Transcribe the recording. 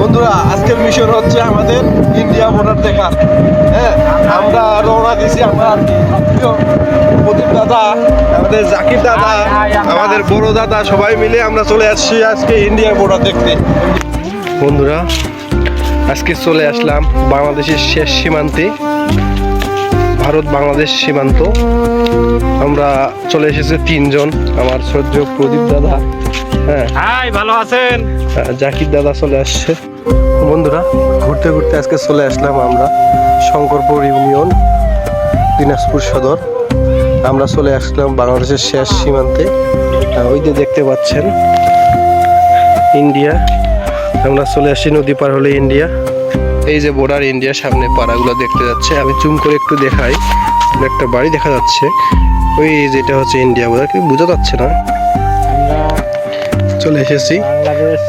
বন্ধুরা আজকের মিশন হচ্ছে আমাদের ইন্ডিয়া বর্ডার দেখার। হ্যাঁ, আমরা রওনা দিছি। আমার প্রদীপ দাদা, আমাদের জাকির দাদা, আমাদের বড় দাদা সবাই মিলে আমরা চলে আসছি আজকে ইন্ডিয়া বর্ডার দেখতে। বন্ধুরা আজকে চলে আসলাম বাংলাদেশের শেষ সীমান্তে, ভারত বাংলাদেশ সীমান্ত। আমরা চলে এসেছে তিনজন, আমার শ্রদ্ধ প্রদীপ দাদা, হ্যাঁ হাই, ভালো আছেন? জাকির দাদা চলে আসছে। বন্ধুরা ঘুরতে ঘুরতে আজকে চলে আসলাম আমরা শঙ্করপুর ইউনিয়ন, দিনাজপুর সদর। আমরা চলে আসলাম বাংলাদেশের শেষ সীমান্তে। ওই যে দেখতে পাচ্ছেন ইন্ডিয়া। আমরা চলে আসি, নদী পার হলে ইন্ডিয়া। এই যে বর্ডার ইন্ডিয়া, সামনে পাড়াগুলো দেখতে যাচ্ছে। আমি জুম করে একটু দেখাই, একটা বাড়ি দেখা যাচ্ছে। ওই যেটা হচ্ছে ইন্ডিয়া বর্ডার, কি বোঝা যাচ্ছে না। আমরা চলে এসেছি বাংলাদেশ